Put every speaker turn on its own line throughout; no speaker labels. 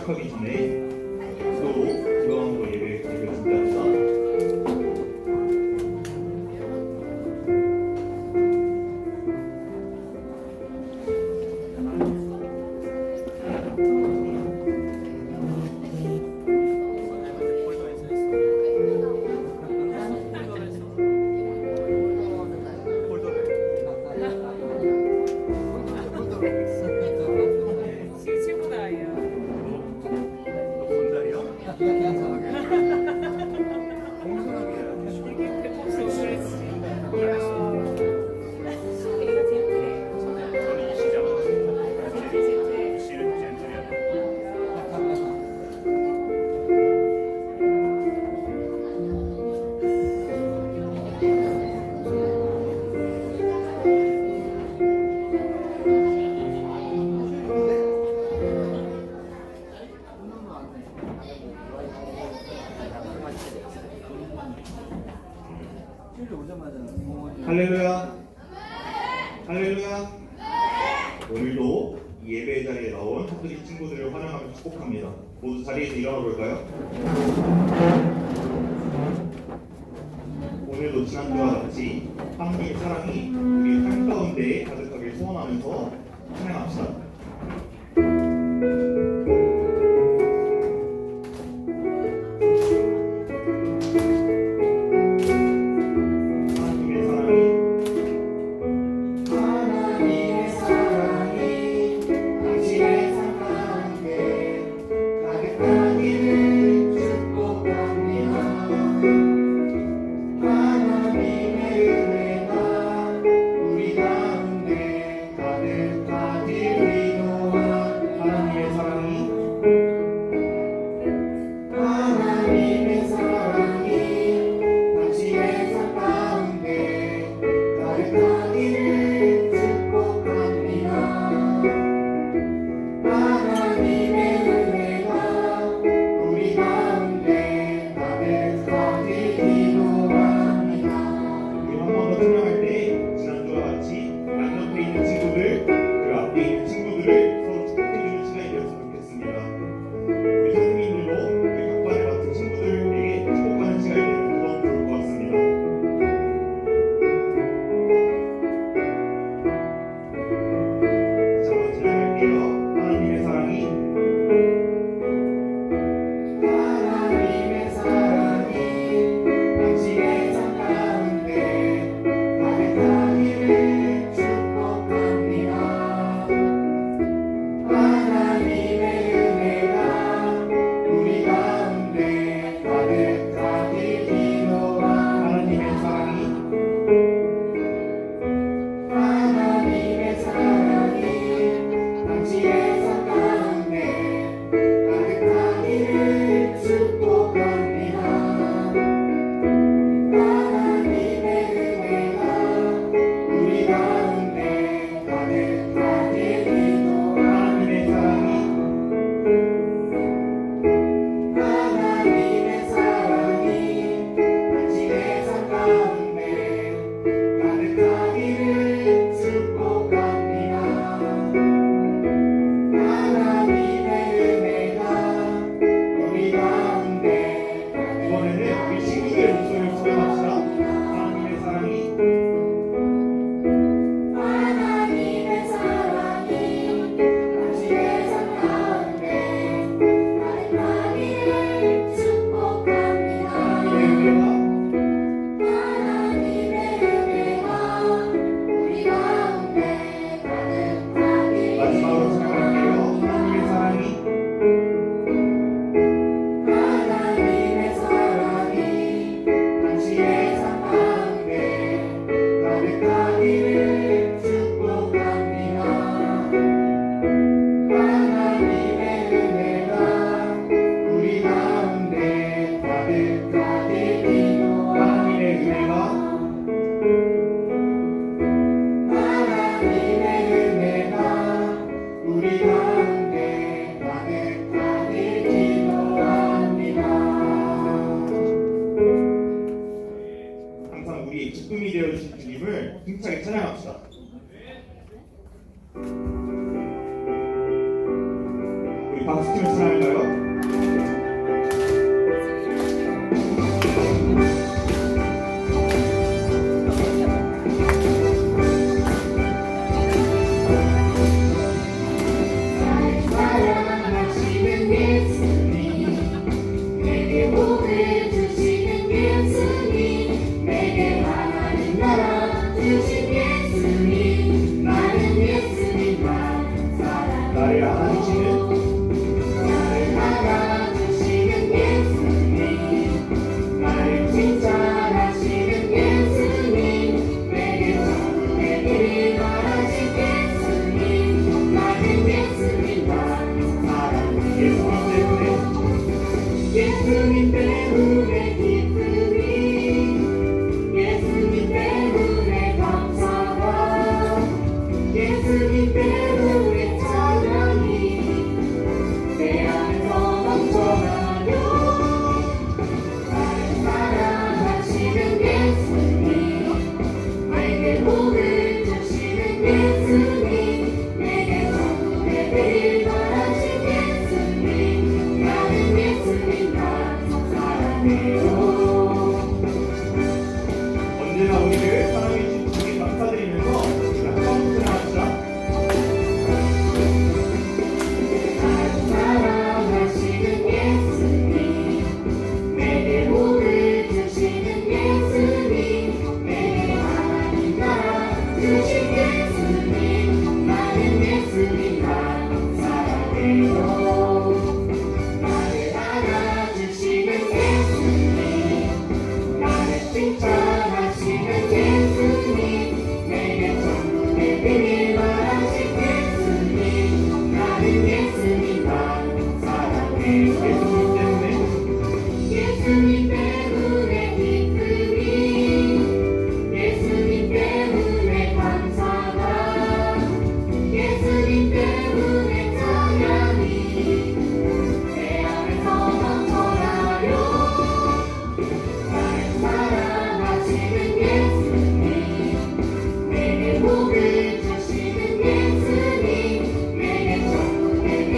시작하기 전에 기도로 건강으로 예배 준비합니다. 할렐루야. 할렐루야. 오늘도 이 예배 자리에 나온 카톨릭 친구들을 환영하며 축복합니다. 모두 자리에서 일어나 볼까요? 오늘도 지난주와 같이 하나님의 사랑이 우리 삶 가운데 가득하게 소원하면서 찬양합시다. 기쁨이 되어주신 주님을 힘차게 찬양합시다. 우리 박수 치며 찬양할까요? 나를 안아주시는
나를 안아주시는 예수님, 나를 칭찬하시는 예수님, 내게 천국의 길 말하신 예수님, 나는 예수님과 사랑하는 예수님 때문에 기쁨이, 예수님 때문에 감사가, 예수님 때문에 찬양이 내 안에서 넘쳐나요. 나를 사랑하시는 예수님, 내게 복을 주시는 예수님, 내게 천국의 길 말하신 예수님, 나는 예수님과 사랑해요.
언제나 우리를 사랑해주신 주님 감사드리면서 우리가 한번 하자.
나를 사랑하시는 예수님, 내게 복을 주시는 예수님, 내게 하나님 나라 주신 예수님, 나는 예수님과 사랑해요. 나를 안아주시는 예수님, 나를 칭찬하시는 예수님, 내게 천국의 길 말하신 예수님, 나는 예수님과 사랑해요.
예수님 때문에
예수님 때문에 기쁨이, 예수님 때문에 감사가, 예수님 때문에 찬양이 내 안에서 넘쳐나요. 나를 사랑하시는 예수님, 내게 복을 주시는 예수님, 내게 천국의 길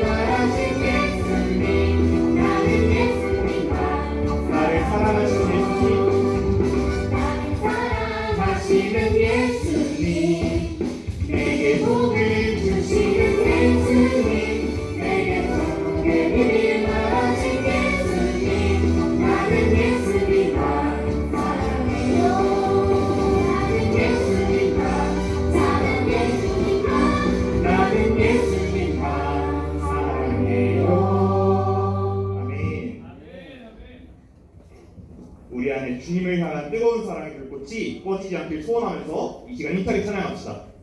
말하신 예수님, 나는 예수님과
나를 사랑하시는 예수님
나를 사랑하시는 예수님, 내게 복을 주시는 예수님, 내게 천국의 길 말하신 예수님, 나는 예수님과 사랑해요. 나는 예수님과 사랑 예수님과 나는 예수님과 사랑해요.
아멘. 우리 안에 주님을 향한 뜨거운 사랑의 불꽃이 꺼지지 않길 소원하면서 이 시간 힘차게 찬양합시다.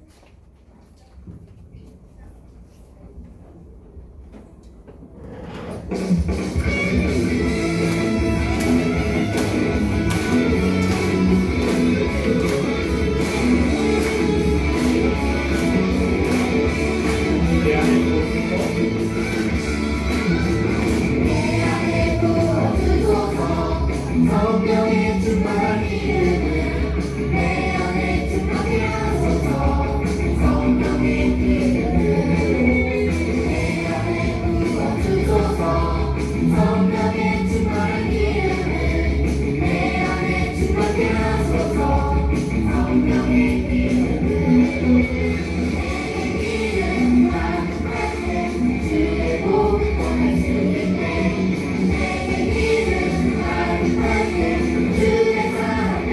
내 안에
내 안에 부어주소서 성령의 충만한 기름을 내 안에 충만하게 하소서. 성령의 기름을 내 안에 부어주소서. 성령의 충만한 기름을 내 안에 충만하게 하소서. 성령의 기름을 주의 복을 전할 수 있네. 내게 기름 많이 받게 주의 사랑을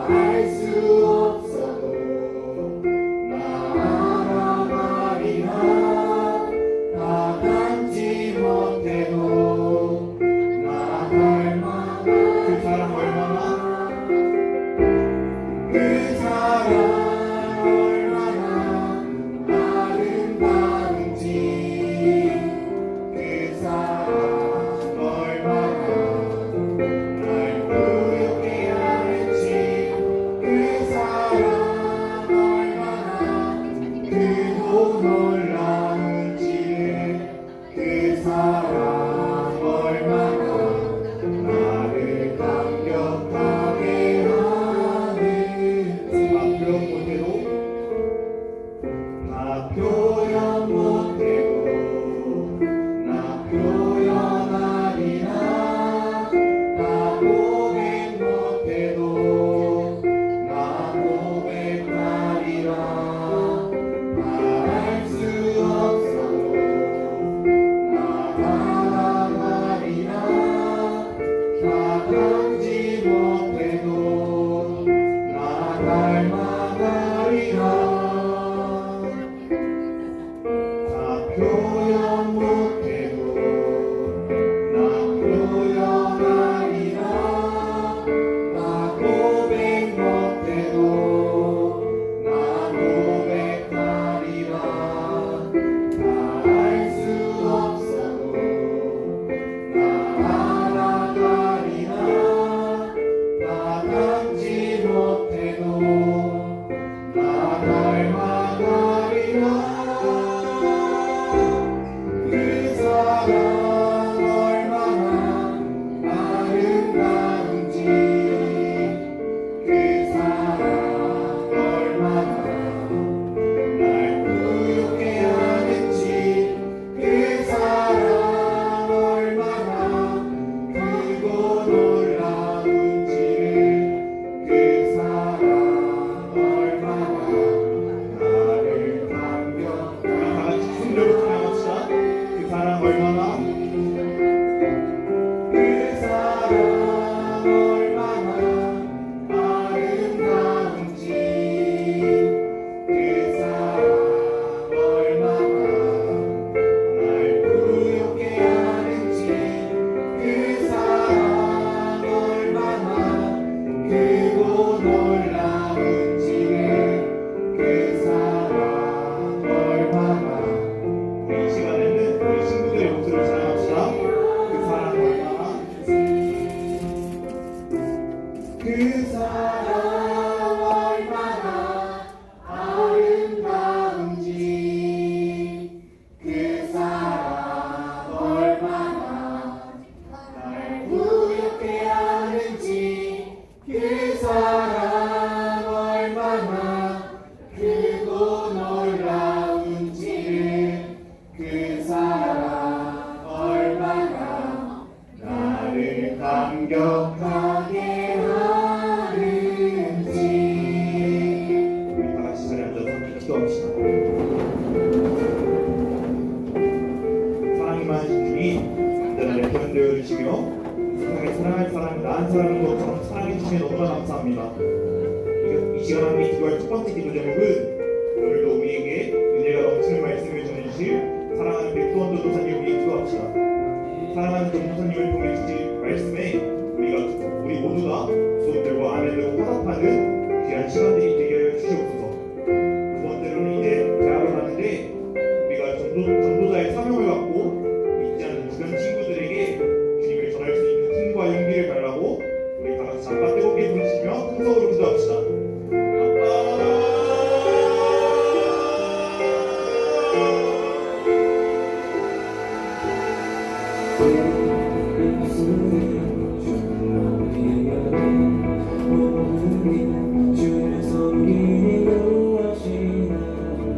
알 수 없어도 나 알아가리라 나 닮지 못해도 나 닮아가
그 사랑 얼마나
그 사랑 얼마나 아름다운지 그 사랑 얼마나 날 부유케 하는지 그 사랑 얼마나 크고 놀라운지 그 사랑 얼마나 나를 감격하게 하는지
나 표현 못해도
나 표현하리라 나 고백 못해도 나 고백하리라 말할 수 없어도 나 알아가리라 나 닮지 못해도 나 닮아가리라 나 표현 못해도 나 표현하리라 나 고백 못해도 나 고백하리라 말할 수 없어도 나 알아가리라 나 닮지 못해도 나 닮아가리라 그 사랑 얼마나 아름다운지 그 사랑 얼마나 날 부유케 하는지 그 사랑 얼마나 크고 놀라운지를 그 사랑 얼마나 나를 감격하게
다 같이 손들고 찬양합시다. 그 사랑 얼마나
그 사랑 얼마나 아름다운지 그 사랑 얼마나 날 부유케 하는지 그 사랑 얼마나 크고 놀라운지를 그 사랑 얼마나
이 시간에는 우리 친구들의 목소리를 찬양합시다. 그 사랑 얼마나
그 사랑 얼마나 아름다운지 그 사랑 얼마나 날 부유케 하는지 그 사랑 얼마나 크고 놀라운지를 그 사랑 얼마나 나를 감격하게 하는지
우리 다 같이 자리에 앉아서 기도합시다. 사랑이 많으신 주님, 언제나 내 편을 되어주시며 세상에 사랑할 사람이 나은 사람인 것처럼 사랑해 주시니 너무나 감사합니다. 이 시간 함께 기도할 첫 번째 기도 제목은 오늘도 우리에게 은혜가 넘치는 말씀을 전해주실 사랑하는 백두원 전도사님 우리 기도합시다. 사랑하는 전도사님을 통해 주실 말씀에 우리 모두가 수호들과 아내들과 화답하는 귀한 시간들이 되게 하여 주시옵소서. 두 번째로는 이제 대학을 가는데 우리가 전도자의 사명을 갖고 믿지 않는 주변 친구들에게 주님을 전할 수 있는 힘과 용기를 달라고 우리 다 같이 아빠 뜨겁게 부르시며 큰 소리로 기도합시다.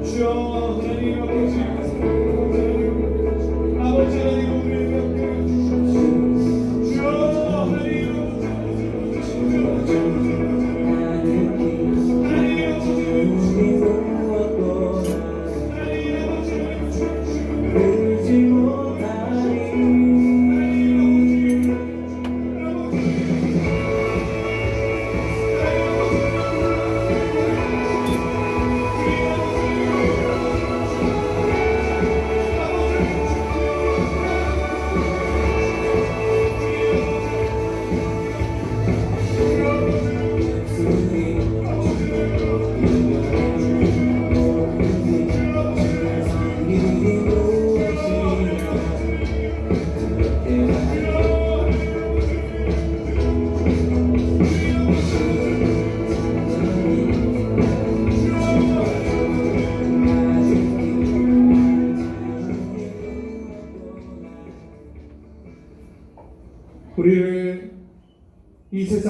주여 하나님 아버지 아버지 하나님 우리를 뵙게 주시옵소서. 주여 하나님 아버지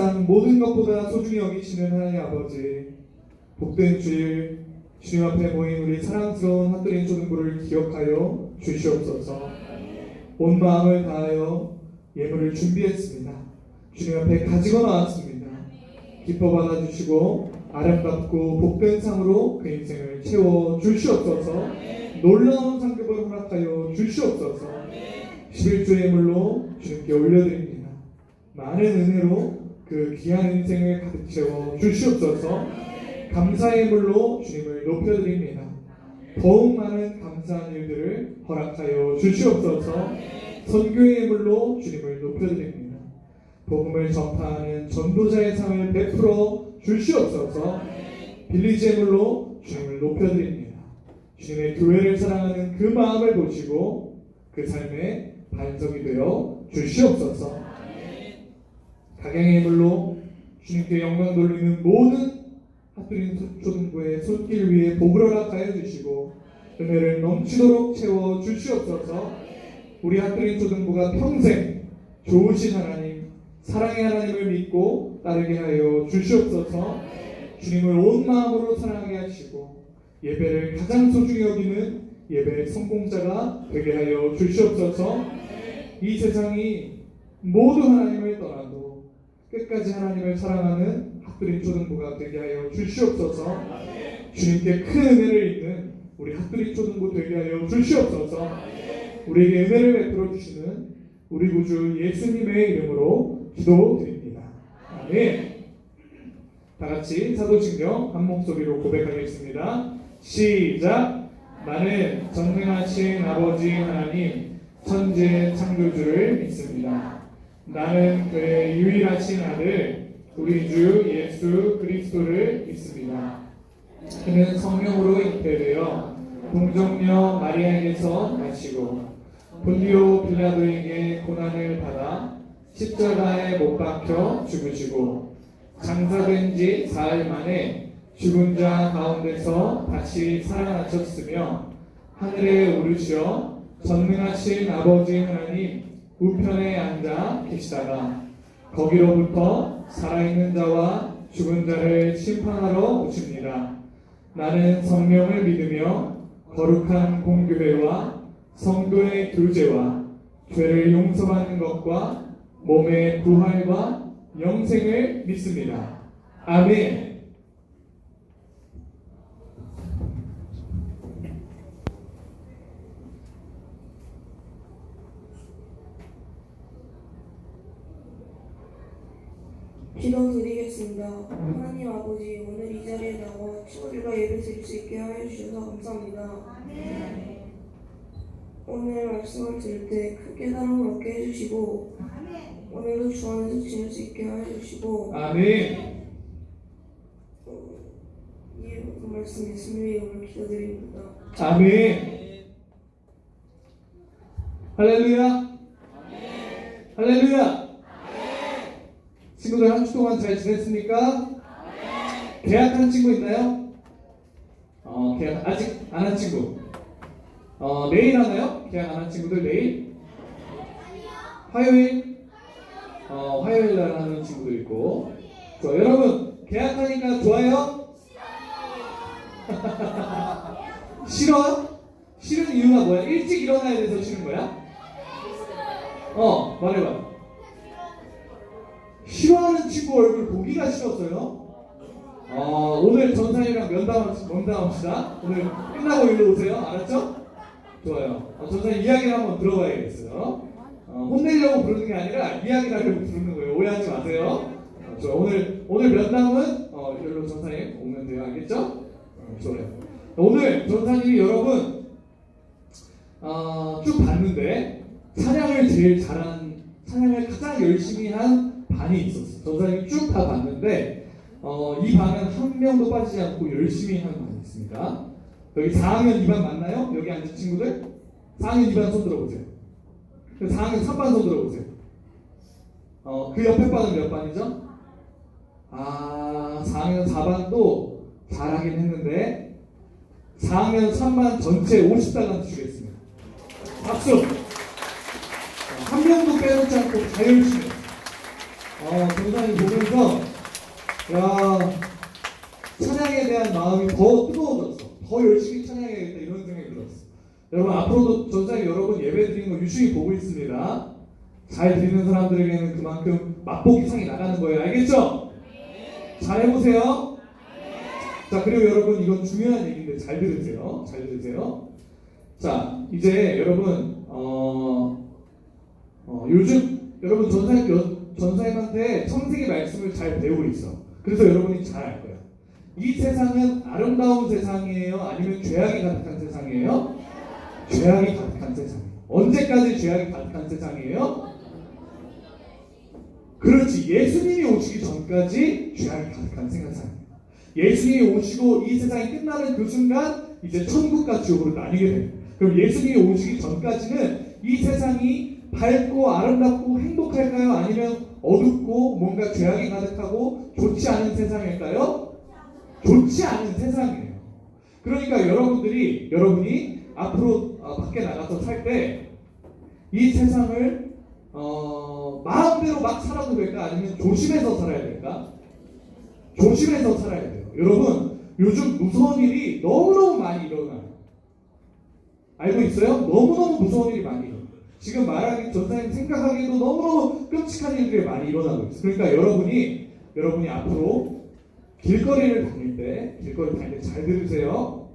세상 모든 것보다 소중히 여기시는 하나님 아버지, 복된 주일 주님 앞에 모인 우리 사랑스러운 핫도린 초등부를 기억하여 주시옵소서. 온 마음을 다하여 예물을 준비했습니다. 주님 앞에 가지고 나왔습니다. 기뻐 받아주시고 아름답고 복된 상으로 그 인생을 채워 주시옵소서. 놀라운 상급을 허락하여 주시옵소서. 11조 예물로 주님께 올려드립니다. 많은 은혜로 그 귀한 인생을 가득 채워 주시옵소서. 감사의 물로 주님을 높여드립니다. 더욱 많은 감사한 일들을 허락하여 주시옵소서. 선교의 물로 주님을 높여드립니다. 복음을 전파하는 전도자의 상을 베풀어 주시옵소서. 빌리지의 물로 주님을 높여드립니다. 주님의 교회를 사랑하는 그 마음을 보시고 그 삶의 반석이 되어 주시옵소서. 각양의 물로 주님께 영광 돌리는 모든 핫도린 초등부의 손길 위에 복을 허락하여 주시고 은혜를 넘치도록 채워 주시옵소서. 우리 핫도린 초등부가 평생 좋으신 하나님, 사랑의 하나님을 믿고 따르게 하여 주시옵소서. 주님을 온 마음으로 사랑하게 하시고 예배를 가장 소중히 여기는 예배의 성공자가 되게 하여 주시옵소서. 이 세상이 모두 하나님을 떠나도 끝까지 하나님을 사랑하는 핫도린 초등부가 되게 하여 주시옵소서. 주님께 큰 은혜를 입는 우리 핫도린 초등부 되게 하여 주시옵소서. 우리에게 은혜를 베풀어 주시는 우리 구주 예수님의 이름으로 기도드립니다. 아멘. 다같이 사도신경 한 목소리로 고백하겠습니다. 시작. 나는 전능하신 아버지 하나님 천지의 창조주를 믿습니다. 나는 그의 유일하신 아들 우리 주 예수 그리스도를 믿습니다. 그는 성령으로 잉태되어 동정녀 마리아에게서 나시고 본디오 빌라도에게 고난을 받아 십자가에 못 박혀 죽으시고 장사된 지 사흘 만에 죽은 자 가운데서 다시 살아나셨으며 하늘에 오르시어 전능하신 아버지 하나님 우편에 앉아 계시다가 거기로부터 살아있는 자와 죽은 자를 심판하러 오십니다. 나는 성령을 믿으며 거룩한 공교회와 성도의 교제와 죄를 용서받는 것과 몸의 부활과 영생을 믿습니다. 아멘.
기도드리겠습니다. 하나님 아버지, 오늘 이 자리에 나와 친구들과 예배 드릴 수 있게 하여 주셔서 감사합니다. 오늘 말씀을 들을 때 큰 깨달음을 얻게 해주시고 오늘도 주 안에서 지낼 수 있게 하여 주시고
아멘.
이 말씀 예수님의 이름으로 기도드립니다.
아멘. 할렐루야. 할렐루야. 친구들 한 주 동안 잘 지냈습니까? 계약한 친구 있나요? 계약 아직 안 한 친구. 내일 하나요? 계약 안 한 친구들 내일? 화요일? 화요일 날 하는 친구도 있고. 좋아. 여러분 계약하니까 좋아요? 싫어? 싫은 이유가 뭐야? 일찍 일어나야 돼서 싫은 거야? 말해봐. 싫어하는 친구 얼굴 보기가 싫었어요? 오늘 전사님이랑 면담합시다. 오늘 끝나고 일로 오세요. 알았죠? 좋아요. 전사님 이야기를 한번 들어봐야겠어요. 혼내려고 부르는 게 아니라 이야기를 하려고 부르는 거예요. 오해하지 마세요. 좋아요. 오늘 면담은 일로 전사님 오면 돼요. 알겠죠? 좋아요. 오늘 전사님이 여러분 쭉 봤는데 찬양을 가장 열심히 한 반이 있었어요. 전사님이 쭉 다 봤는데 이 반은 한 명도 빠지지 않고 열심히 하는 반이 있습니다. 여기 4학년 2반 맞나요? 여기 앉은 친구들? 4학년 2반 손 들어보세요. 4학년 3반 손 들어보세요. 그 옆에 반은 몇 반이죠? 4학년 4반도 잘하긴 했는데 4학년 3반 전체 50달러를 주겠습니다. 박수! 한 명도 빼놓지 않고 다 열심히 했어요. 전사님 보면서 야 찬양에 대한 마음이 더 뜨거워졌어. 더 열심히 찬양해야겠다 이런 생각이 들었어. 여러분 앞으로도 전사님 여러분 예배 드리는 거 유심히 보고 있습니다. 잘 드리는 사람들에게는 그만큼 맛보기 상이 나가는 거예요. 알겠죠? 잘 해보세요. 자, 그리고 여러분 이건 중요한 얘기인데 잘 들으세요. 잘 들으세요. 자, 이제 여러분 요즘 여러분 전사님한테 청세기 말씀을 잘 배우고 있어. 그래서 여러분이 잘 알 거예요. 이 세상은 아름다운 세상이에요? 아니면 죄악이 가득한 세상이에요? 죄악이 가득한 세상이에요. 언제까지 죄악이 가득한 세상이에요? 그렇지. 예수님이 오시기 전까지 죄악이 가득한 세상이에요. 예수님이 오시고 이 세상이 끝나는 그 순간 이제 천국과 지옥으로 나뉘게 됩니다. 그럼 예수님이 오시기 전까지는 이 세상이 밝고 아름답고 행복할까요? 아니면 어둡고 뭔가 죄악이 가득하고 좋지 않은 세상일까요? 좋지 않은 세상이에요. 그러니까 여러분이 앞으로 밖에 나가서 살 때 이 세상을 마음대로 막 살아도 될까? 아니면 조심해서 살아야 될까? 조심해서 살아야 돼요. 여러분 요즘 무서운 일이 너무너무 많이 일어나요. 알고 있어요? 너무너무 무서운 일이 많이 일어나요. 지금 말하기 전사님 생각하기에도 너무너무 끔찍한 일들이 많이 일어나고 있어요. 그러니까 여러분이 앞으로 길거리 다닐 때 잘 들으세요.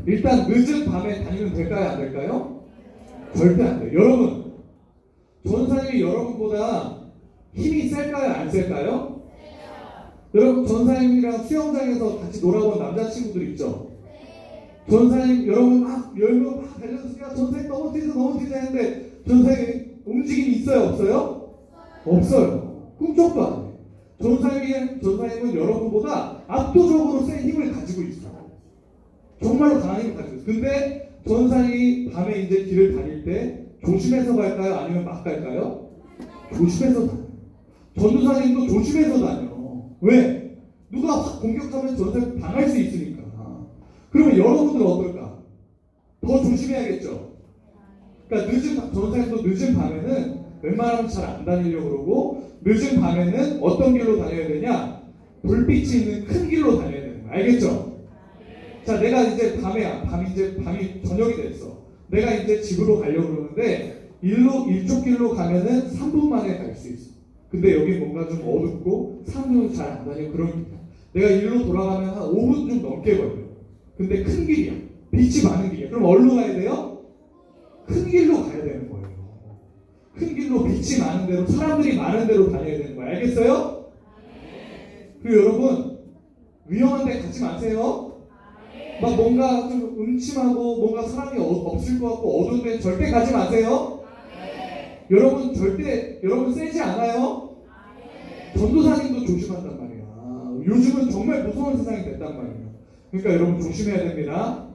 일단 늦은 밤에 다니면 될까요? 안 될까요? 절대 안 돼요. 여러분 전사님이 여러분보다 힘이 셀까요? 안 셀까요? 여러분 전사님이랑 수영장에서 같이 놀아본 남자친구들 있죠? 전사님 여러분 막 열면 막 달려서 전사님 넘어뜨리자 했는데 전사님 움직임이 있어요? 없어요? 없어요. 꿈쩍도 안 해요. 전사님은 여러분보다 압도적으로 센 힘을 가지고 있어요. 정말로 강한 힘을 가지고 있어요. 근데 전사님이 밤에 이제 길을 다닐 때 조심해서 갈까요? 아니면 막 갈까요? 조심해서 다녀요. 전도사님도 조심해서 다녀요. 왜? 누가 확 공격하면 전사님 당할 수 있으니까. 그러면 여러분들은 어떨까? 더 조심해야겠죠? 그러니까 전사님도 늦은 밤에는 웬만하면 잘 안 다니려고 그러고 늦은 밤에는 어떤 길로 다녀야 되냐? 불빛이 있는 큰 길로 다녀야 되는 거야. 알겠죠? 자, 내가 이제 밤이 저녁이 됐어. 내가 이제 집으로 가려고 그러는데 이쪽 길로 가면은 3분 만에 갈 수 있어. 근데 여기 뭔가 좀 어둡고 사람들도 잘 안 다니고 그런 길이야. 내가 일로 돌아가면 한 5분 좀 넘게 걸려. 근데 큰 길이야. 빛이 많은 길이야. 그럼 어디로 가야 돼요? 큰 길로 가야 되는 거예요. 큰 길로 빛이 많은 데로 사람들이 많은 데로 다녀야 되는 거예요. 알겠어요? 그리고 여러분 위험한 데 가지 마세요. 막 뭔가 좀 음침하고 뭔가 사람이 없을 것 같고 어두운 데 절대 가지 마세요. 여러분 세지 않아요? 전도사님도 조심한단 말이야. 요즘은 정말 무서운 세상이 됐단 말이에요. 그러니까 여러분 조심해야 됩니다.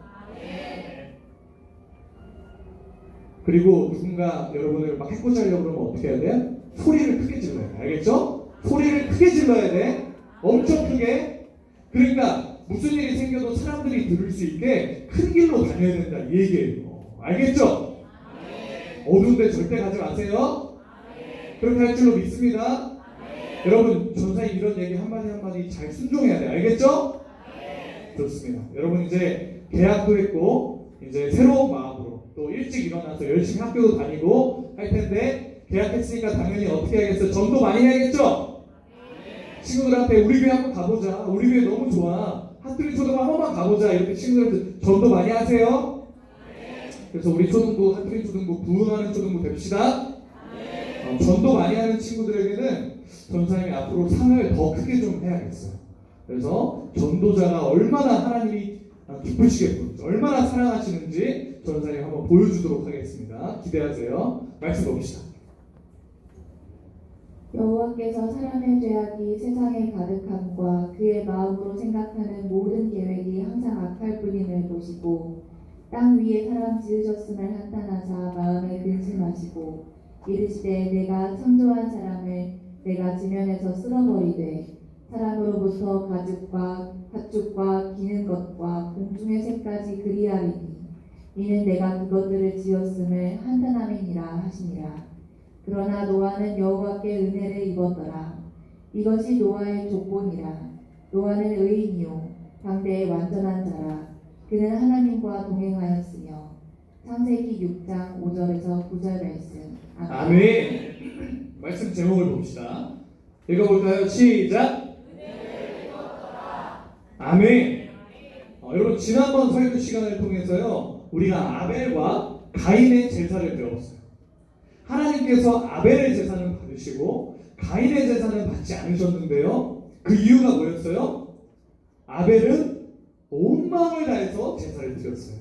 그리고 누군가 여러분을 막 해코지하려고 그러면 어떻게 해야 돼? 소리를 크게 질러야 돼. 알겠죠? 소리를 크게 질러야 돼. 엄청 크게. 그러니까 무슨 일이 생겨도 사람들이 들을 수 있게 큰 길로 다녀야 된다 이 얘기예요. 알겠죠? 어두운 데 절대 가지 마세요. 그렇게 할 줄로 믿습니다. 여러분 전사님 이런 얘기 한마디 잘 순종해야 돼. 알겠죠? 좋습니다. 여러분 이제 계약도 했고 이제 새로운 마음으로 또 일찍 일어나서 열심히 학교도 다니고 할 텐데 계약했으니까 당연히 어떻게 해야겠어요? 전도 많이 해야겠죠? 친구들한테 우리 교회 한번 가보자. 우리 교회 너무 좋아. 핫트리 초등부 한 번만 가보자. 이렇게 친구들한테 전도 많이 하세요. 그래서 우리 초등부 핫트리 초등부 부흥하는 초등부 됩시다. 전도 많이 하는 친구들에게는 전사님이 앞으로 상을 더 크게 좀 해야겠어요. 그래서 전도자가 얼마나 하나님이 기쁘시겠고 얼마나 사랑하시는지 전사님 한번 보여주도록 하겠습니다. 기대하세요. 말씀 봅시다.
여호와께서 사람의 죄악이 세상에 가득함과 그의 마음으로 생각하는 모든 계획이 항상 악할 뿐임을 보시고 땅 위에 사람 지으셨음을 한탄하사 마음에 근심하시고 이르시되 내가 창조한 사람을 내가 지면에서 쓸어버리되 사람으로부터 가축과 기는 것과 공중의 새까지 그리하리니 이는 내가 그것들을 지었음을 한탄함이니라 하시니라. 그러나 노아는 여호와께 은혜를 입었더라. 이것이 노아의 조건이라. 노아는 의인이요 당대의 완전한 자라. 그는 하나님과 동행하였으며. 창세기 6장 5절에서 9절 말씀.
아멘. 말씀 제목을 봅시다. 읽어볼까요? 시작. 아멘. 여러분 지난번 설교 시간을 통해서요 우리가 아벨과 가인의 제사를 배웠어요. 하나님께서 아벨의 제사는 받으시고 가인의 제사는 받지 않으셨는데요. 그 이유가 뭐였어요? 아벨은 온 마음을 다해서 제사를 드렸어요.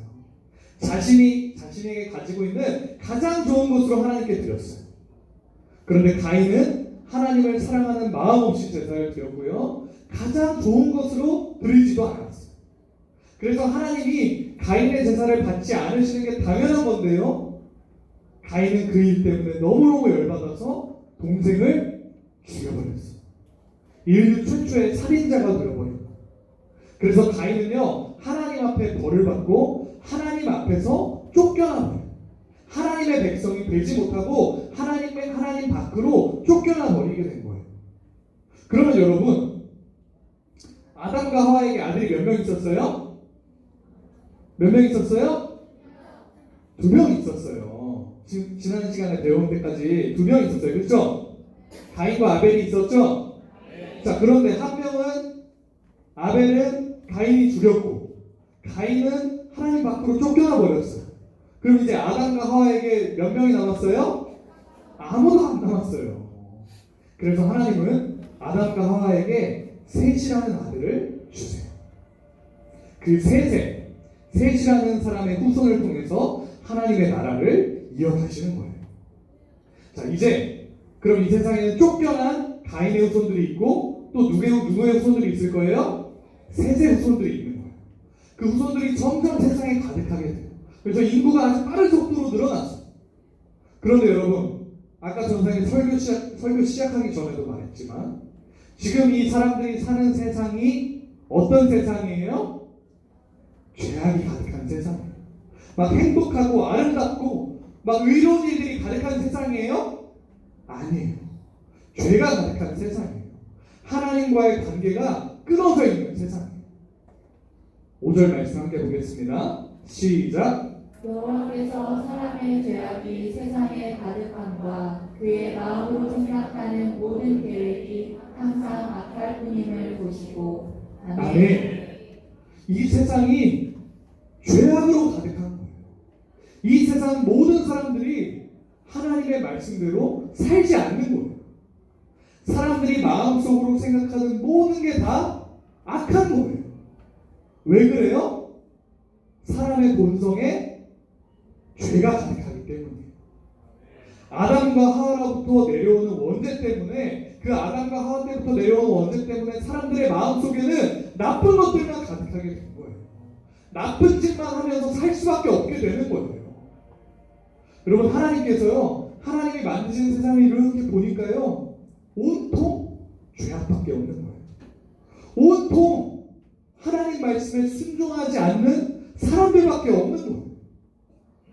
자신에게 가지고 있는 가장 좋은 것으로 하나님께 드렸어요. 그런데 가인은 하나님을 사랑하는 마음 없이 제사를 드렸고요. 가장 좋은 것으로 드리지도 않았어요. 그래서 하나님이 가인의 제사를 받지 않으시는 게 당연한 건데요. 가인은 그 일 때문에 너무너무 열받아서 동생을 죽여버렸어요. 인류 최초의 살인자가 되어버린 거예요. 그래서 가인은요 하나님 앞에 벌을 받고 하나님 앞에서 쫓겨나버려요. 하나님의 백성이 되지 못하고 하나님 밖으로 쫓겨나 버리게 된 거예요. 그러면 여러분 아담과 하와에게 아들이 몇 명 있었어요? 몇 명 있었어요? 2명 있었어요. 지금 지난 시간에 배운 때까지 2명 있었어요. 그렇죠? 가인과 아벨이 있었죠? 자, 그런데 한 명은 아벨은 가인이 죽였고 가인은 하나님 밖으로 쫓겨나 버렸어요. 그럼 이제 아담과 하와에게 몇 명이 남았어요? 아무도 안 남았어요. 그래서 하나님은 아담과 하와에게 셋이라는 아들을 주세요. 그 셋이라는 사람의 후손을 통해서 하나님의 나라를 이어가시는 거예요. 자, 이제 그럼 이 세상에는 쫓겨난 가인의 후손들이 있고 또 누구의 후손들이 있을 거예요? 셋의 후손들이 있는 거예요. 그 후손들이 점점 세상에 가득하게 돼요. 그래서 인구가 아주 빠른 속도로 늘어났어요. 그런데 여러분, 아까 전생에 설교 시작하기 전에도 말했지만 지금 이 사람들이 사는 세상이 어떤 세상이에요? 죄악이 가득한 세상이에요. 막 행복하고 아름답고 막 의로운 일들이 가득한 세상이에요? 아니에요. 죄가 가득한 세상이에요. 하나님과의 관계가 끊어져 있는 세상이에요. 5절 말씀 함께 보겠습니다. 시작.
여호와께서 사람의 죄악이 세상에 가득함과 그의 마음으로 생각하는 모든 계획이 항상 악할 뿐임을 보시고.
아멘. 이 세상이 죄악으로 가득한 거예요. 이 세상 모든 사람들이 하나님의 말씀대로 살지 않는 거예요. 사람들이 마음속으로 생각하는 모든 게 다 악한 거예요. 왜 그래요? 사람의 본성에 죄가 가득하기 때문이에요. 아담과 하와로부터 내려오는 원죄 때문에 그 아담과 하와 때부터 내려오는 원죄 때문에 사람들의 마음속에는 나쁜 것들만 가득하게 된 거예요. 나쁜 짓만 하면서 살 수밖에 없게 되는 거예요. 여러분 하나님께서요 하나님이 만드신 세상을 이렇게 보니까요 온통 죄악밖에 없는 거예요. 온통 하나님 말씀에 순종하지 않는 사람들밖에 없는 거예요.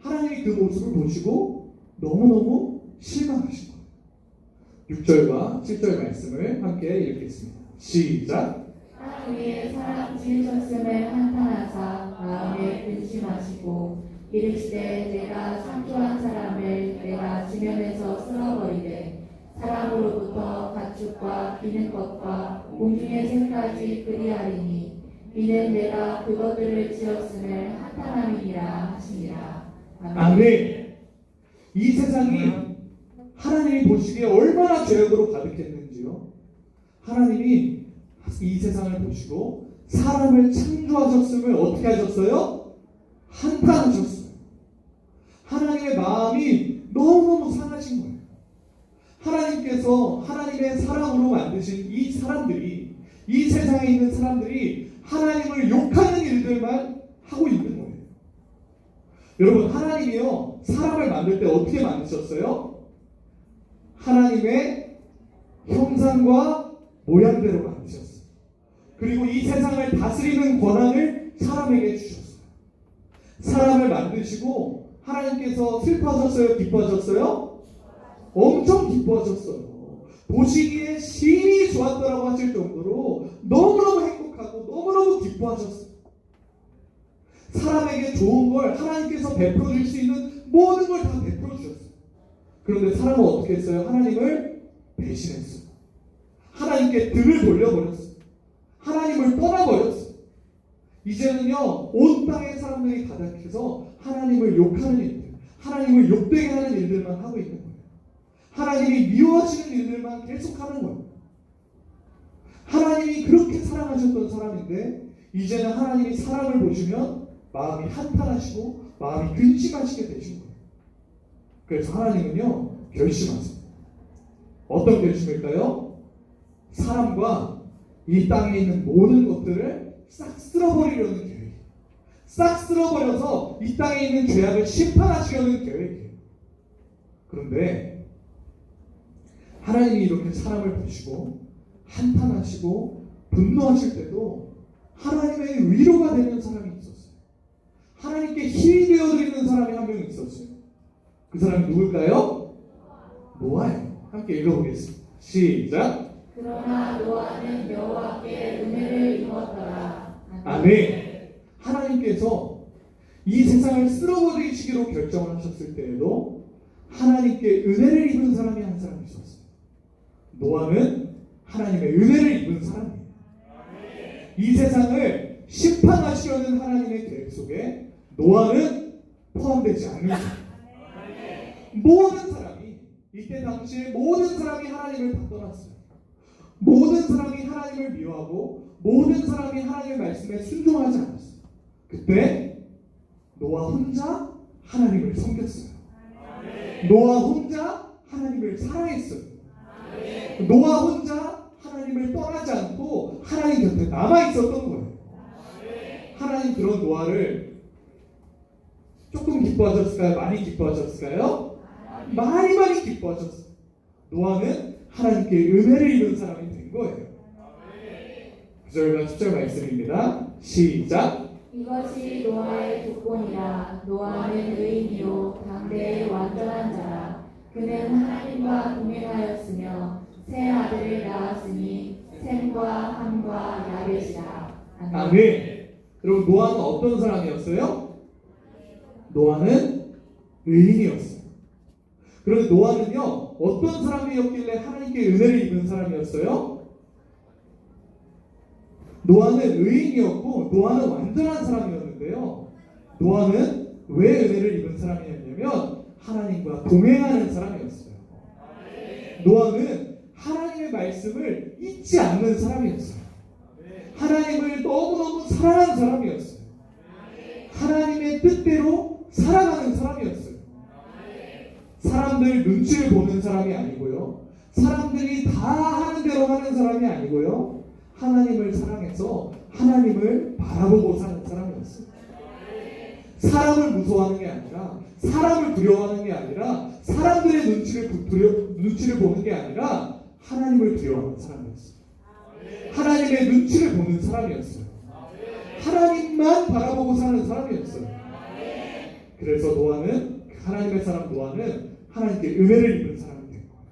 하나님이 그 모습을 보시고 너무너무 실망하신 거예요. 6절과 7절 말씀을 함께 읽겠습니다. 시작.
땅 위에 사람 지으셨음을 한탄하사 마음에 근심하시고 이르시되 내가 창조한 사람을 내가 지면에서 쓸어버리되 사람으로부터 가축과 기는 것과 공중의 새까지 그리하리니 이는 내가 그것들을 지었음을 한탄함이니라 하시니라.
아멘. 이 세상이 하나님이 보시기에 얼마나 죄악으로 가득했는지요. 하나님이 이 세상을 보시고 사람을 창조하셨음을 어떻게 하셨어요? 한탄하셨어요. 하나님의 마음이 너무너무 상하신 거예요. 하나님께서 하나님의 사랑으로 만드신 이 사람들이 이 세상에 있는 사람들이 하나님을 욕하는 일들만 하고 있는 거예요. 여러분 하나님이요 사람을 만들 때 어떻게 만드셨어요? 하나님의 형상과 모양대로 만드셨어요. 그리고 이 세상을 다스리는 권한을 사람에게 주셨어요. 사람을 만드시고 하나님께서 슬퍼하셨어요? 기뻐하셨어요? 엄청 기뻐하셨어요. 보시기에 심히 좋았더라고 하실 정도로 너무너무 행복하고 너무너무 기뻐하셨어요. 사람에게 좋은 걸 하나님께서 베풀어 줄 수 있는 모든 걸 다 베풀어 주셨어요. 그런데 사람은 어떻게 했어요? 하나님을 배신했어요. 하나님께 등을 돌려버렸어요. 하나님을 떠나버렸어요. 이제는요, 온 땅의 사람들이 가득해서 하나님을 욕하는 일들, 하나님을 욕되게 하는 일들만 하고 있는 거예요. 하나님이 미워하시는 일들만 계속하는 거예요. 하나님이 그렇게 사랑하셨던 사람인데 이제는 하나님이 사람을 보시면 마음이 한탄하시고 마음이 근심하시게 되신 거예요. 그래서 하나님은요, 결심하세요. 어떤 결심일까요? 사람과 이 땅에 있는 모든 것들을 싹 쓸어버리려는 계획이에요. 싹 쓸어버려서 이 땅에 있는 죄악을 심판하시려는 계획이에요. 그런데 하나님이 이렇게 사람을 보시고 한탄하시고 분노하실 때도 하나님의 위로가 되는 사람이 있었어요. 하나님께 힘이 되어드리는 사람이 한 명 있었어요. 그 사람이 누굴까요? 노아예요. 함께 읽어보겠습니다. 시작.
그러나 노아는 여호와께 은혜를 입었더라.
아멘. 하나님께서 이 세상을 쓸어버리시기로 결정을 하셨을 때에도 하나님께 은혜를 입은 사람이 한 사람이 있었어요. 노아는 하나님의 은혜를 입은 사람이에요. 이 세상을 심판하시려는 하나님의 계획 속에 노아는 포함되지 않는 사람. 모든 사람이 이때 당시에 모든 사람이 하나님을 다 떠났어요. 모든 사람이 하나님을 미워하고 모든 사람이 하나님의 말씀에 순종하지 않았어요. 그때 노아 혼자 하나님을 섬겼어요. 노아 혼자 하나님을 사랑했어요. 노아 혼자 하나님을 떠나지 않고 하나님 곁에 남아 있었던 거예요. 하나님 그런 노아를 조금 기뻐하셨을까요? 많이 기뻐하셨을까요? 많이 기뻐하셨어요. 노아는 하나님께 은혜를 입은 사람이 된 거예요. 9절과 10절 말씀입니다. 시작.
이것이 노아의 조건이라. 노아는 의인이요 당대의 완전한 자라. 그는 하나님과 동행하였으며 세 아들을 낳았으니 셈과 함과 야벳이라.
아멘. 그럼 노아는 어떤 사람이었어요? 노아는 의인이었어요. 그런데 노아는요, 어떤 사람이었길래 하나님께 은혜를 입은 사람이었어요? 노아는 의인이었고 노아는 완전한 사람이었는데요. 노아는 왜 은혜를 입은 사람이었냐면 하나님과 동행하는 사람이었어요. 노아는 하나님의 말씀을 잊지 않는 사람이었어요. 하나님을 너무너무 사랑하는 사람이었어요. 하나님의 뜻대로 살아가는 사람이었어요. 사람들 눈치를 보는 사람이 아니고요. 사람들이 다 하는 대로 하는 사람이 아니고요. 하나님을 사랑해서 하나님을 바라보고 사는 사람이었어요. 사람을 무서워하는 게 아니라, 사람을 두려워하는 게 아니라, 사람들의 눈치를 보는 게 아니라 하나님을 두려워하는 사람이었어요. 하나님의 눈치를 보는 사람이었어요. 하나님만 바라보고 사는 사람이었어요. 그래서 노아는, 하나님의 사람 노아는 하나님께 은혜를 입은 사람이 된 거예요.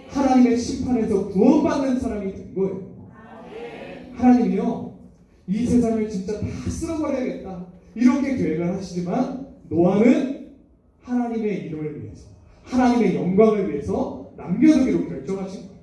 하나님의 심판에서 구원받는 사람이 된 거예요. 하나님이요, 이 세상을 진짜 다 쓸어버려야겠다 이렇게 계획을 하시지만 노아는 하나님의 이름을 위해서, 하나님의 영광을 위해서 남겨두기로 결정하신 거예요.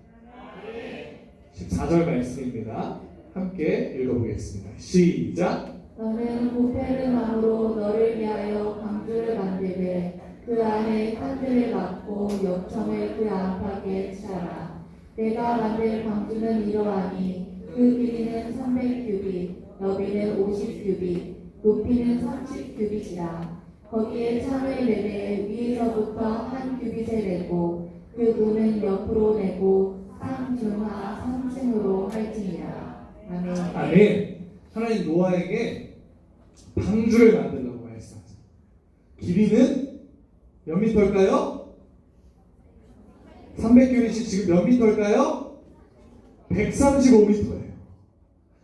14절 말씀입니다. 함께 읽어보겠습니다. 시작.
너는 고페르나무로 너를 위하여 방주를 만들되 그 안에 칸들을 막고 역청을 그 안팎에 치라라. 내가 만들 방주는 이러하니 그 길이는 300규빗, 너비는 50규빗, 높이는 30규빗이라. 거기에 창을 내되 위에서부터 한 규빗을 내고 그 문은 옆으로 내고 상중하 3층으로 할지니라. 아멘.
아멘. 하나님 노아에게 방주를 만들라고 말씀하셨어요. 길이는 몇 미터일까요? 300규빗이 지금 몇 미터일까요? 135미터예요.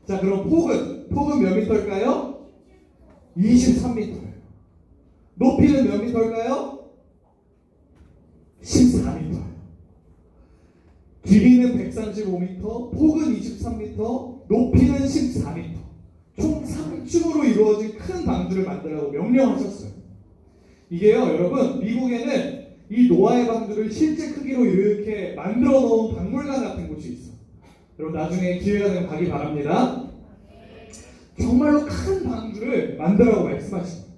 자, 그럼 폭은 몇 미터일까요? 23미터예요. 높이는 몇 미터일까요? 14m예요. 길이는 135m, 폭은 23m, 높이는 14m. 총 3층으로 이루어진 큰 방주를 만들라고 명령하셨어요. 이게요, 여러분, 미국에는 이 노아의 방주를 실제 크기로 이렇게 만들어 놓은 박물관 같은 곳이 있어요. 여러분 나중에 기회가 되면 가기 바랍니다. 정말로 큰 방주를 만들라고 말씀하십니다.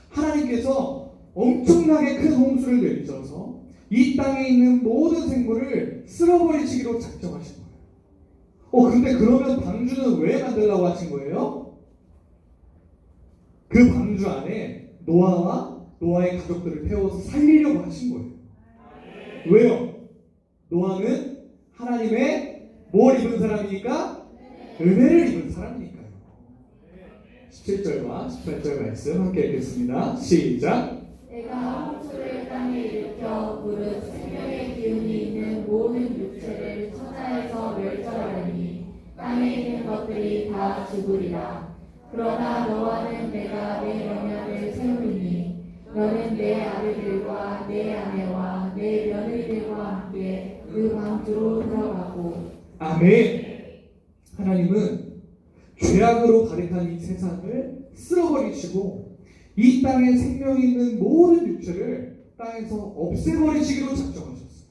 하나님께서 엄청나게 큰 홍수를 내리셔서 이 땅에 있는 모든 생물을 쓸어버리시기로 작정하신 거예요. 근데 그러면 방주는 왜 만들라고 하신 거예요? 그 방주 안에 노아와 노아의 가족들을 태워서 살리려고 하신 거예요. 왜요? 노아는 하나님의 뭘 입은 사람이니까? 은혜를 입은 사람이니까요. 17절과 18절 말씀 함께 읽겠습니다. 시작.
내가 홍수를 땅에 일으켜 무릇 생명의 기운이 있는 모든 육체를 천하에서 멸절하리니 땅에 있는 것들이 다 죽으리라. 그러나 너와는 내가 내 언약을 세우리니 너는 내 아들들과 내 아내와 내 며느리들과 함께 그 방주로 들어가고.
아멘. 하나님은 죄악으로 가득한 이 세상을 쓸어버리시고 이 땅에 생명이 있는 모든 육체를 땅에서 없애버리시기로 작정하셨어요.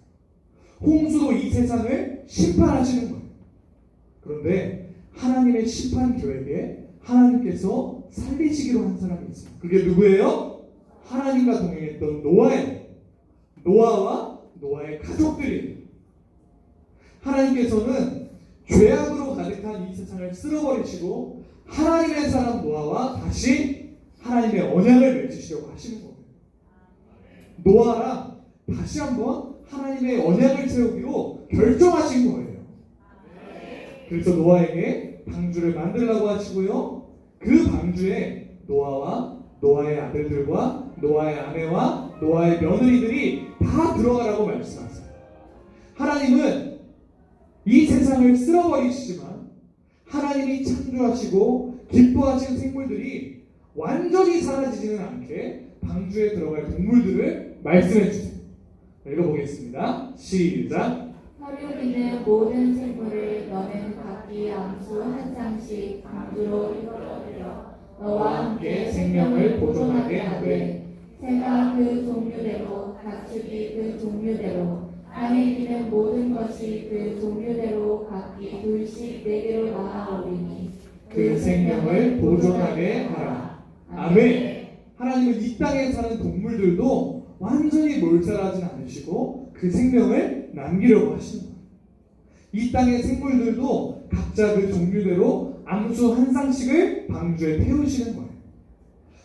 홍수로 이 세상을 심판하시는 거예요. 그런데 하나님의 심판 계획에 하나님께서 살리시기로 한 사람이 있어요. 그게 누구예요? 하나님과 동행했던 노아예요. 노아와 노아의 가족들이에요. 하나님께서는 죄악으로 가득한 이 세상을 쓸어버리시고 하나님의 사람 노아와 다시 하나님의 언약을 맺으시려고 하시는 거예요. 노아랑 다시 한번 하나님의 언약을 세우기로 결정하신 거예요. 그래서 노아에게 방주를 만들라고 하시고요. 그 방주에 노아와 노아의 아들들과 노아의 아내와 노아의 며느리들이 다 들어가라고 말씀하세요. 하나님은 이 세상을 쓸어버리시지만 하나님이 창조하시고 기뻐하신 생물들이 완전히 사라지지는 않게 방주에 들어갈 동물들을 말씀해 주세요. 읽어보겠습니다. 시작.
혈육있는 모든 생물을 너는 각기 암수 한 쌍씩 방주로 이끌어들여 너와 함께 생명을 보존하게 하되 새가 그 종류대로 가축이 그 종류대로 땅에 있는 모든 것이 그 종류대로 각기 둘씩 내게로 나아오리니
그 생명을 보존하게 하라. 아멘. 하나님은 이 땅에 사는 동물들도 완전히 몰살하진 않으시고 그 생명을 남기려고 하시는 거예요. 이 땅의 생물들도 각자 그 종류대로 암수 한 쌍씩을 방주에 태우시는 거예요.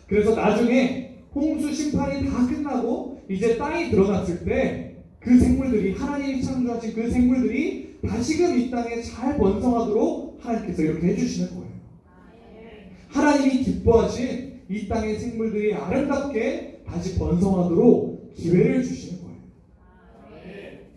그래서 나중에 홍수 심판이 다 끝나고 이제 땅이 들어갔을 때 그 생물들이 하나님이 창조하신 그 생물들이 다시금 이 땅에 잘 번성하도록 하나님께서 이렇게 해주시는 거예요. 하나님이 기뻐하신 이 땅의 생물들이 아름답게 다시 번성하도록 기회를 주시는 거예요.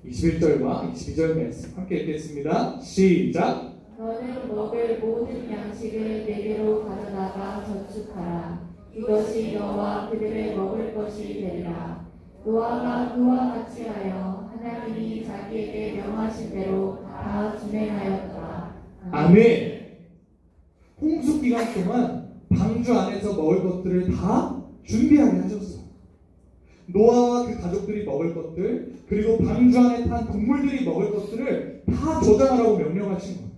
21절과 22절 말씀 함께 읽겠습니다. 시작.
너는 먹을 모든 양식을 내게로 가져다가 저축하라. 이것이 너와 그들의 먹을 것이 되리라. 노아가 그와 같이 하여 하나님이 자기에게 명하신 대로 다 준행하였다.
아멘. 홍수 기간 동안 방주 안에서 먹을 것들을 다 준비하게 하셨어요. 노아와 그 가족들이 먹을 것들, 그리고 방주 안에 탄 동물들이 먹을 것들을 다 저장하라고 명령하신 거예요.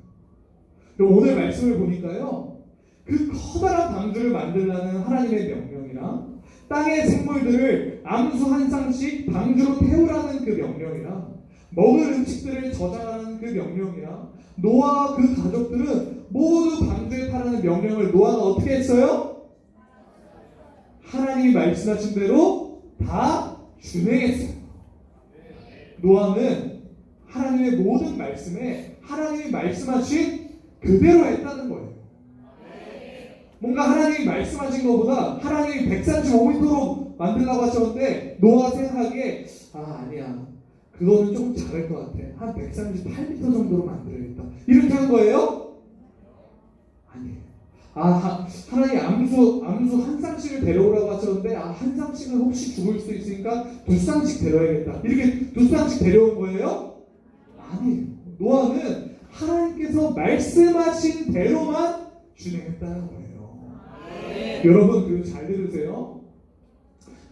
그럼 오늘 말씀을 보니까요, 그 커다란 방주를 만들라는 하나님의 명령이랑 땅의 생물들을 암수 한 쌍씩 방주로 태우라는 그 명령이랑 먹을 음식들을 저장하라는 그 명령이랑 노아와 그 가족들은 모두 방주에 타라는 명령을 노아가 어떻게 했어요? 하나님이 말씀하신 대로 다 준행했어요. 노아는 하나님의 모든 말씀에 하나님이 말씀하신 그대로 했다는 거예요. 뭔가 하나님이 말씀하신 것보다 하나님이 135m로 만들라고 하셨는데 노아가 생각하기에 아니야, 그거는 조금 작을 것 같아, 한 138m 정도로 만들어야겠다, 이렇게 한 거예요? 아니에요. 하나님 암수 한 쌍씩을 데려오라고 하셨는데 한 쌍씩은 혹시 죽을 수 있으니까 두 쌍씩 데려야겠다. 이렇게 두 쌍씩 데려온 거예요? 아니에요. 노아는 하나님께서 말씀하신 대로만 준행했다는 거예요. 여러분 그리고 잘 들으세요.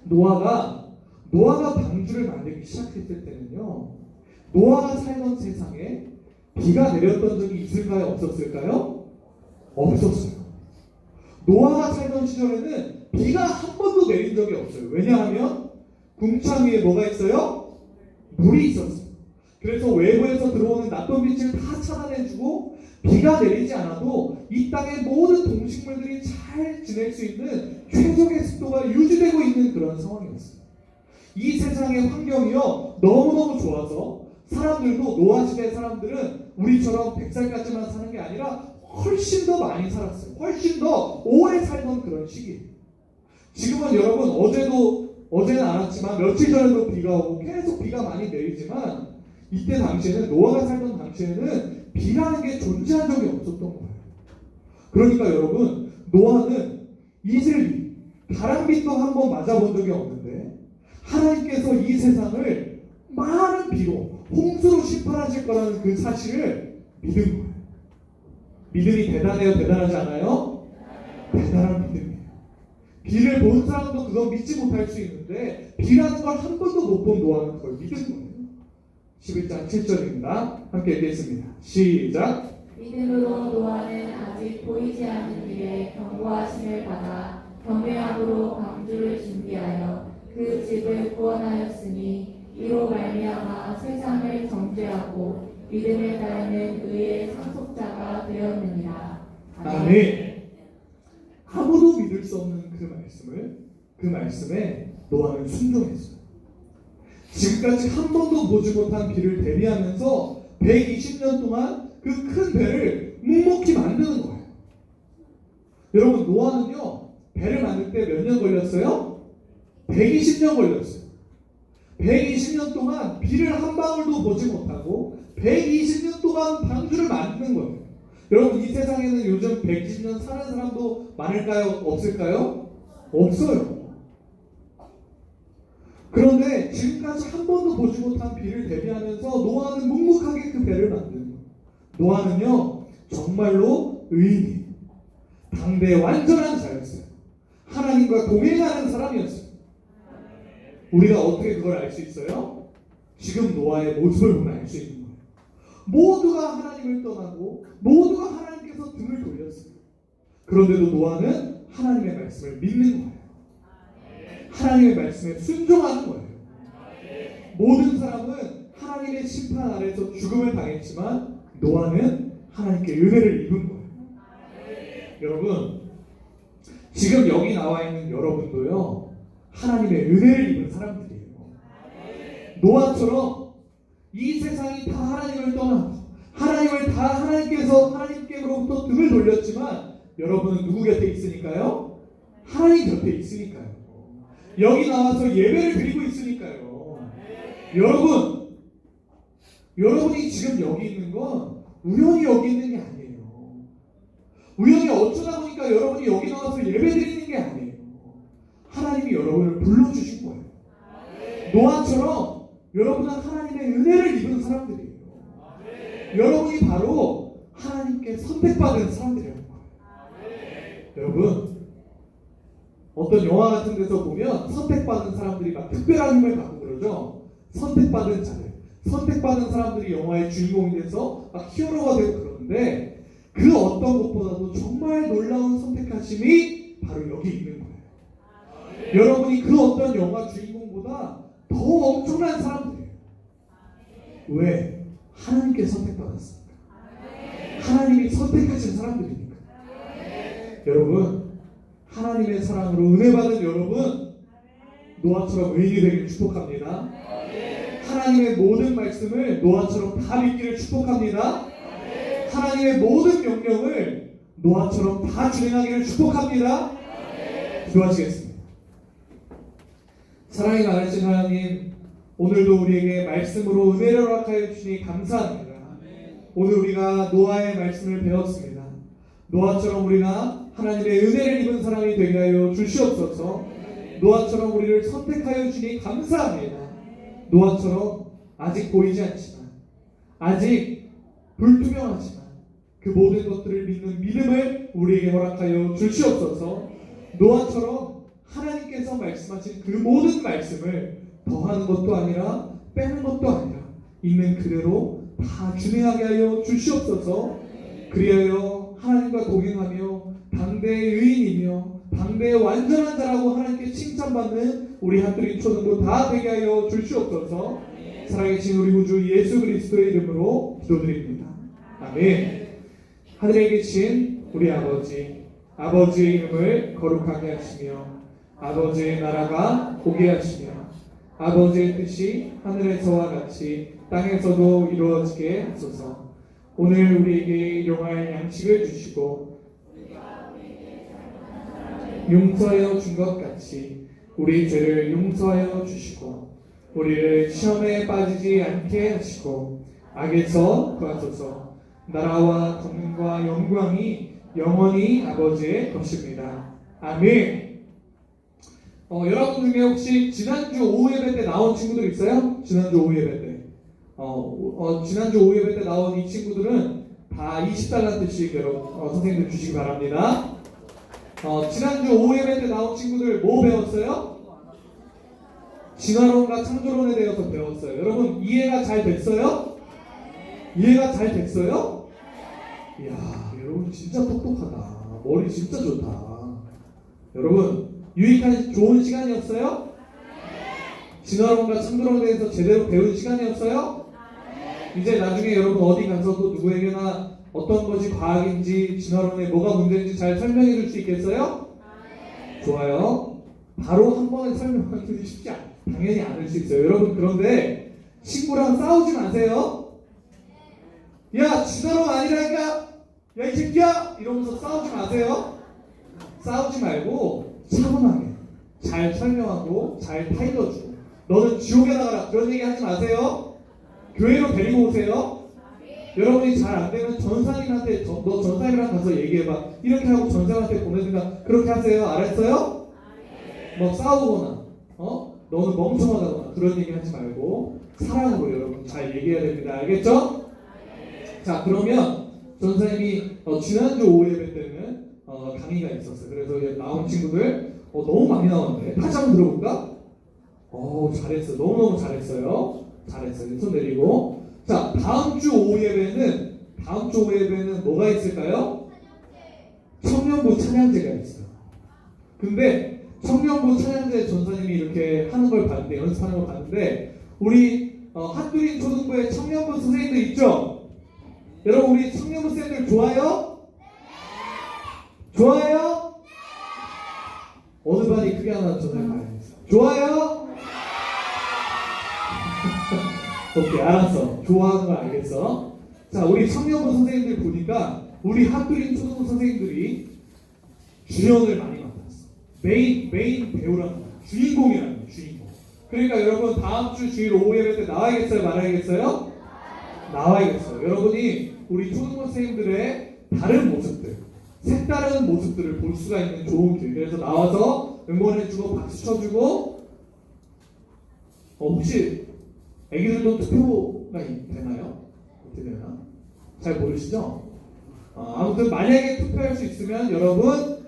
노아가 방주를 만들기 시작했을 때는요, 노아가 살던 세상에 비가 내렸던 적이 있을까요? 없었을까요? 없었어요. 노아가 살던 시절에는 비가 한 번도 내린 적이 없어요. 왜냐하면 궁창 위에 뭐가 있어요? 물이 있었어요. 그래서 외부에서 들어오는 낯선 빛을 다 차단해주고 비가 내리지 않아도 이 땅의 모든 동식물들이 잘 지낼 수 있는 최적의 습도가 유지되고 있는 그런 상황이었어요. 이 세상의 환경이요 너무너무 좋아서 사람들도 노아 시대 사람들은 우리처럼 100살까지만 사는 게 아니라 훨씬 더 많이 살았어요. 훨씬 더 오래 살던 그런 시기. 지금은 여러분 어제는 안 왔지만 며칠 전에도 비가 오고 계속 비가 많이 내리지만 이때 당시에는 노아가 살던 당시에는 비라는 게 존재한 적이 없었던 거예요. 그러니까 여러분 노아는 이슬비, 바람빗도 한번 맞아본 적이 없는데 하나님께서 이 세상을 많은 비로 홍수로 심판하실 거라는 그 사실을 믿은 거예요. 믿음이 대단해요? 대단하지 않아요? 대단한 믿음이에요. 비를 본 사람도 그건 믿지 못할 수 있는데 비라는 걸 한 번도 못 본 노아는 그걸 믿은 거예요. 11장 7절입니다. 함께 읽겠습니다. 시작.
믿음으로 노아는 아직 보이지 않는 일에 경고하심을 받아 경외함으로 방주를 준비하여 그 집을 구원하였으니 이로 말미암아 세상을 정죄하고 믿음에 따르는 의의 상속자가 되었느니라.
아멘. 아무도 믿을 수 없는 그 말씀에 노아는 순종했어요. 지금까지 한 번도 보지 못한 비를 대비하면서 120년 동안 그 큰 배를 묵묵히 만드는 거예요. 여러분 노아는요 배를 만들 때 몇 년 걸렸어요? 120년 걸렸어요. 120년 동안 비를 한 방울도 보지 못하고 120년 동안 방주를 만드는 거예요. 여러분 이 세상에는 요즘 120년 사는 사람도 많을까요? 없을까요? 없어요. 그런데 지금까지 한 번도 보지 못한 비를 대비하면서 노아는 묵묵하게 그 배를 만드는 거예요. 노아는요 정말로 의인이에요. 당대 완전한 자였어요. 하나님과 동행하는 사람이었어요. 우리가 어떻게 그걸 알 수 있어요? 지금 노아의 모습을 보면 알 수 있는 거예요. 모두가 하나님을 떠나고 모두가 하나님께서 등을 돌렸어요. 그런데도 노아는 하나님의 말씀을 믿는 거예요. 하나님의 말씀에 순종하는 거예요. 모든 사람은 하나님의 심판 아래서 죽음을 당했지만 노아는 하나님께 은혜를 입은 거예요. 여러분 지금 여기 나와 있는 여러분도요 하나님의 은혜를 입은 사람들이에요. 노아처럼 이 세상이 다 하나님을 떠나고 하나님께로부터 등을 돌렸지만 여러분은 누구 곁에 있으니까요? 하나님 곁에 있으니까요. 여기 나와서 예배를 드리고 있으니까요. 여러분이 지금 여기 있는 건 우연히 여기 있는 게 아니에요. 우연히 어쩌다 보니까 여러분이 여기 나와서 예배 드리는 게 아니에요. 하나님이 여러분을 불러주신 거예요. 노아처럼 여러분은 하나님의 은혜를 입은 사람들이에요. 여러분이 바로 하나님께 선택받은 사람들이라는 거예요. 여러분 어떤 영화 같은 데서 보면 선택받은 사람들이 막 특별한 힘을 갖고 그러죠. 선택받은 사람들이 영화의 주인공이 돼서 막 히어로가 되고 그러는데 그 어떤 것보다도 정말 놀라운 선택하심이 바로 여기 있는 거예요. 여러분이 그 어떤 영화 주인공보다 더 엄청난 사람들이에요. 왜? 하나님께 선택받았습니다. 하나님이 선택하신 사람들이니까. 여러분 하나님의 사랑으로 은혜받은 여러분 노아처럼 의인이 되기를 축복합니다. 하나님의 모든 말씀을 노아처럼 다 믿기를 축복합니다. 하나님의 모든 명령을 노아처럼 다 준행하기를 축복합니다. 기도하시겠습니다. 사랑이 많으신 하나님, 오늘도 우리에게 말씀으로 은혜를 허락하여 주시니 감사합니다. 오늘 우리가 노아의 말씀을 배웠습니다. 노아처럼 우리가 하나님의 은혜를 입은 사람이 되게 하여 주시옵소서. 노아처럼 우리를 선택하여 주니 감사합니다. 노아처럼 아직 보이지 않지만, 아직 불투명하지만 그 모든 것들을 믿는 믿음을 우리에게 허락하여 주시옵소서. 노아처럼 하나님께서 말씀하신 그 모든 말씀을 더하는 것도 아니라 빼는 것도 아니라 있는 그대로 다 준행하게 하여 주시옵소서. 그리하여 하나님과 동행하며 당대의 의인이며 당대의 완전한 자라고 하나님께 칭찬받는 우리 한드림 초등부 다 되게 하여 주시옵소서. 살아계신 우리 구주 예수 그리스도의 이름으로 기도드립니다. 아멘. 하늘에 계신 우리 아버지, 아버지의 이름을 거룩하게 하시며 아버지의 나라가 오게 하시며 아버지의 뜻이 하늘에서와 같이 땅에서도 이루어지게 하소서. 오늘 우리에게 일용할 양식을 주시고 용서하여 준 것 같이 우리 죄를 용서하여 주시고 우리를 시험에 빠지지 않게 하시고 악에서 구하소서. 나라와 권능과 영광이 영원히 아버지의 것입니다. 아멘. 여러분 중에 혹시 지난주 오후 예배 때 나온 친구들 있어요? 지난주 오후 예배 때. 지난주 오후 예배 때 나온 이 친구들은 다 20달란트씩 여러분 선생님들 주시기 바랍니다. 지난주 오후 예배 때 나온 친구들 뭐 배웠어요? 진화론과 창조론에 대해서 배웠어요. 여러분 이해가 잘 됐어요? 이해가 잘 됐어요? 이야, 여러분 진짜 똑똑하다. 머리 진짜 좋다. 여러분 유익한 좋은 시간이었어요? 진화론과 창조론에 대해서 제대로 배운 시간이었어요? 이제 나중에 여러분 어디 가서도 누구에게나 어떤 것이 과학인지 진화론에 뭐가 문제인지 잘 설명해 줄 수 있겠어요? 좋아요. 바로 한 번에 설명하기는 쉽지 당연히 않을 수 있어요. 여러분 그런데 친구랑 싸우지 마세요. 야 진화론 아니라니까, 야 이 새끼야 이러면서 싸우지 마세요. 싸우지 말고 차분하게 잘 설명하고 잘 타일러주고, 너는 지옥에 나가라 그런 얘기 하지 마세요. 교회로 데리고 오세요. 여러분이 잘 안되면 전사님한테 너 전사님이랑 가서 얘기해봐 이렇게 하고 전사님한테 보내든가 그렇게 하세요. 알았어요? 뭐 싸우거나 너는 멍청하다거나 그런 얘기 하지 말고 사랑으로 여러분 잘 얘기해야 됩니다. 알겠죠? 자, 그러면 전사님이 지난주 오후 예배 때는 강의가 있었어요. 그래서 나온 친구들 너무 많이 나왔는데 다시 한번 들어볼까? 잘했어. 너무너무 잘했어요. 잘했어요. 손 내리고. 자, 다음 주 오후 예배는 뭐가 있을까요? 청년부 찬양제가 있어요. 근데 청년부 찬양제 전사님이 이렇게 하는 걸 봤는데, 연습하는 걸 봤는데, 우리 한두린 초등부의 청년부 선생님들 있죠? 여러분 우리 청년부 쌤들 좋아요? 좋아요? 어느 반이 크게 하나 전사님 봐야겠어. 좋아요? 오케이, 알았어. 좋아하는 거 알겠어. 자, 우리 청년부 선생님들 보니까 우리 한두린 초등부 선생님들이 주연을 많이 맡았어. 메인 배우라는 거야. 주인공이라는 거야. 주인공. 그러니까 여러분 다음 주 주일 오후 예배 때 나와야겠어요? 말아야겠어요? 나와야겠어요. 여러분이 우리 초등부 선생님들의 다른 모습들, 색다른 모습들을 볼 수가 있는 좋은 기회. 그래서 나와서 응원해주고 박수 쳐주고, 혹시 애기들도 투표가 되나요? 어떻게 되나? 잘 모르시죠? 아무튼 만약에 투표할 수 있으면 여러분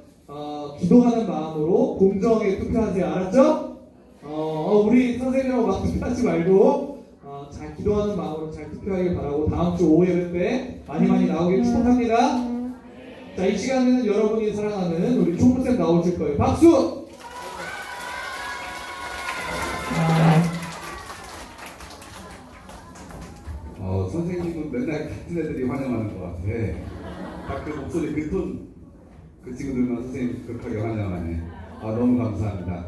기도하는 마음으로 공정하게 투표하세요. 알았죠? 우리 선생님하고 막 투표하지 말고 잘 기도하는 마음으로 잘 투표하길 바라고 다음 주 오후 예배 때 많이 나오길 축복합니다. 자, 이 시간에는 여러분이 사랑하는 우리 총무쌤 나오실 거예요. 박수!
선생님은 맨날 같은 애들이 환영하는 것 같아. 딱 그 목소리 그 톤, 그 친구들만 선생님 그렇게 환영하네. 너무 감사합니다.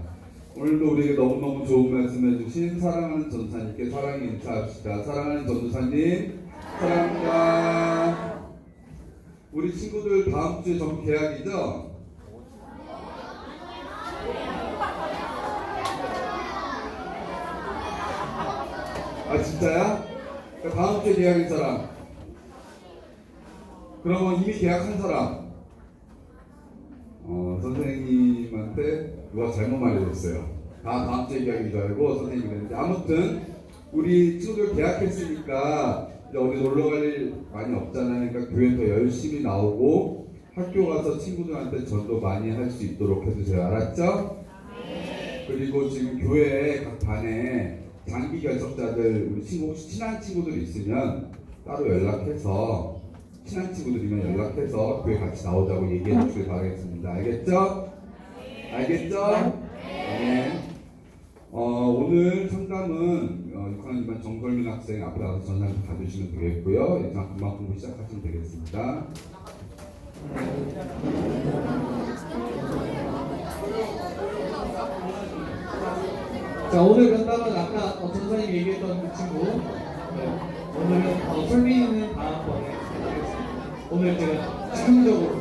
오늘도 우리에게 너무너무 좋은 말씀 해주신 사랑하는 전사님께 사랑의 인사합시다. 사랑하는 전도사님, 사랑합니다. 우리 친구들 다음 주에 전 계약이죠? 진짜야? 다음 주에 계약인 사람, 그러면 이미 계약한 사람, 선생님한테 누가 잘못 말해줬어요. 다 다음 주에 얘기하기 줄 알고 선생님이 그랬는데, 아무튼 우리 친구들 개학했으니까 이제 어디 놀러 갈 일 많이 없잖아요. 그러니까 교회 더 열심히 나오고 학교 가서 친구들한테 전도 많이 할 수 있도록 해주세요. 알았죠? 그리고 지금 교회 각 반에 장기 결석자들, 우리 친구 혹시 친한 친구들 있으면 따로 연락해서, 친한 친구들이면 연락해서 교회 같이 나오자고 얘기해 주시길 바라겠습니다. 알겠죠? 알겠죠? 네. 오늘 상담은 6학년 2반 정설민 학생 앞에 나가서 전화를 가주시면 되겠고요. 이제 금방 공부 시작하시면 되겠습니다.
자, 오늘 면담은 아까 전사님 얘기했던 그 친구. 네. 오늘은 설민이는 다음번에 하겠습니다. 오늘 제가 즉흥적으로